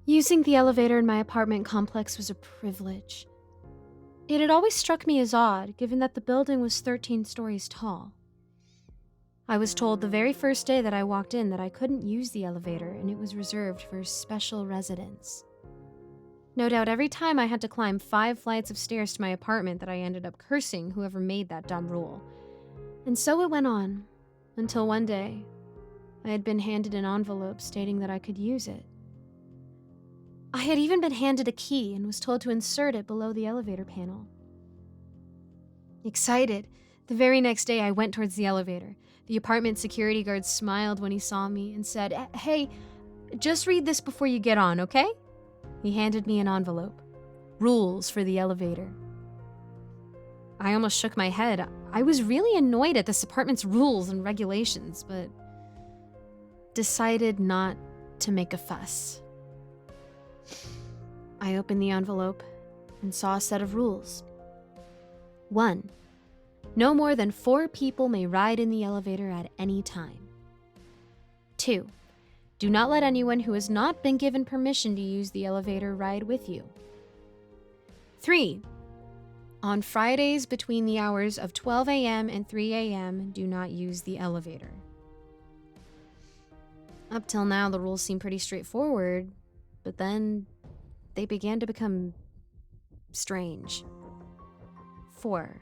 Using the elevator in my apartment complex was a privilege. It had always struck me as odd, given that the building was 13 stories tall. I was told the very first day that I walked in that I couldn't use the elevator and it was reserved for special residents. No doubt every time I had to climb 5 flights of stairs to my apartment that I ended up cursing whoever made that dumb rule. And so it went on, until one day, I had been handed an envelope stating that I could use it. I had even been handed a key and was told to insert it below the elevator panel. Excited, the very next day I went towards the elevator. The apartment security guard smiled when he saw me and said, "Hey, just read this before you get on, okay?" He handed me an envelope. Rules for the elevator. I almost shook my head. I was really annoyed at this apartment's rules and regulations, but decided not to make a fuss. I opened the envelope and saw a set of rules. 1. No more than 4 people may ride in the elevator at any time. 2. Do not let anyone who has not been given permission to use the elevator ride with you. 3. On Fridays between the hours of 12 a.m. and 3 a.m., do not use the elevator. Up till now, the rules seem pretty straightforward, but then they began to become strange. 4.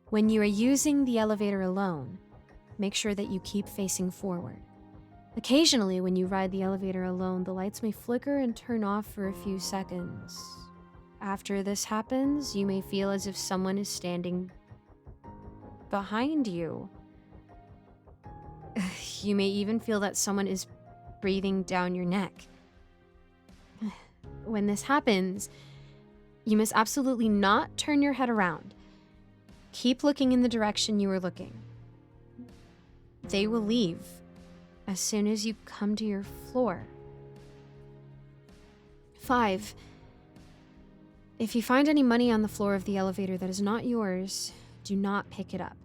When you are using the elevator alone, make sure that you keep facing forward. Occasionally, when you ride the elevator alone, the lights may flicker and turn off for a few seconds. After this happens, you may feel as if someone is standing behind you. You may even feel that someone is breathing down your neck. When this happens, you must absolutely not turn your head around. Keep looking in the direction you are looking. They will leave as soon as you come to your floor. 5. If you find any money on the floor of the elevator that is not yours, do not pick it up.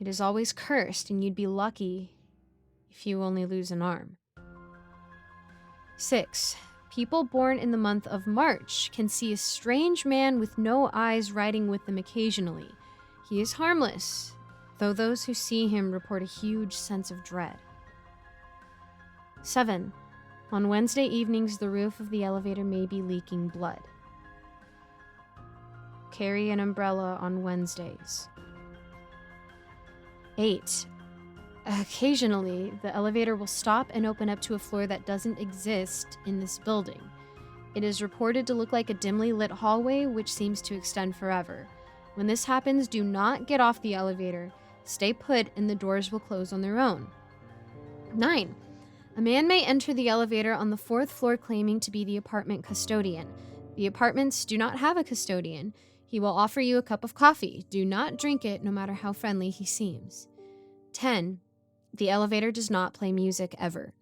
It is always cursed, and you'd be lucky if you only lose an arm. 6. People born in the month of March can see a strange man with no eyes riding with them occasionally. He is harmless, though those who see him report a huge sense of dread. 7. On Wednesday evenings, the roof of the elevator may be leaking blood. Carry an umbrella on Wednesdays. 8. Occasionally, the elevator will stop and open up to a floor that doesn't exist in this building. It is reported to look like a dimly lit hallway which seems to extend forever. When this happens, do not get off the elevator. Stay put and the doors will close on their own. 9. A man may enter the elevator on the 4th floor claiming to be the apartment custodian. The apartments do not have a custodian. He will offer you a cup of coffee. Do not drink it, no matter how friendly he seems. 10. The elevator does not play music ever.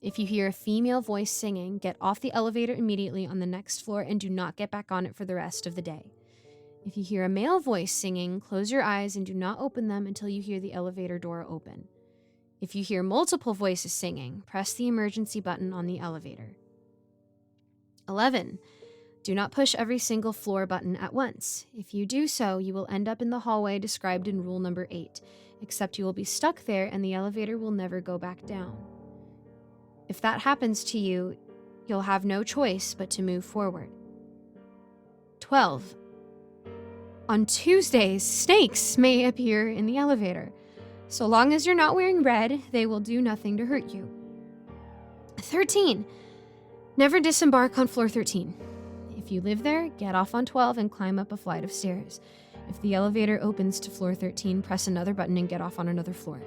If you hear a female voice singing, get off the elevator immediately on the next floor and do not get back on it for the rest of the day. If you hear a male voice singing, close your eyes and do not open them until you hear the elevator door open. If you hear multiple voices singing, press the emergency button on the elevator. 11. Do not push every single floor button at once. If you do so, you will end up in the hallway described in rule number 8, except you will be stuck there and the elevator will never go back down. If that happens to you, you'll have no choice but to move forward. 12. On Tuesdays, snakes may appear in the elevator. So long as you're not wearing red, they will do nothing to hurt you. 13. Never disembark on floor 13. If you live there, get off on 12 and climb up a flight of stairs. If the elevator opens to floor 13, press another button and get off on another floor.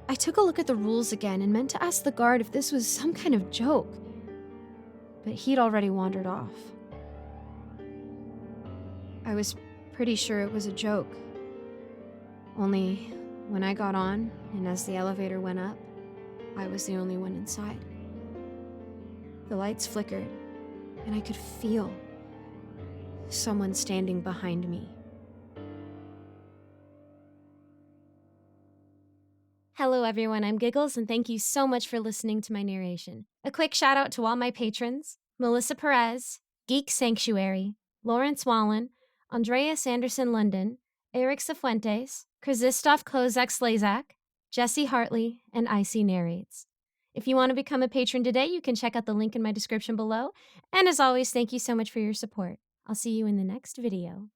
I took a look at the rules again and meant to ask the guard if this was some kind of joke, but he'd already wandered off. I was pretty sure it was a joke. Only when I got on, and as the elevator went up, I was the only one inside. The lights flickered, and I could feel someone standing behind me. Hello, everyone. I'm Giggles, and thank you so much for listening to my narration. A quick shout out to all my patrons: Melissa Perez, Geek Sanctuary, Lawrence Wallen, Andreas Anderson London, Eric Cifuentes, Krzysztof Kozak Slazak, Jesse Hartley, and Icy Narrates. If you want to become a patron today, you can check out the link in my description below. And as always, thank you so much for your support. I'll see you in the next video.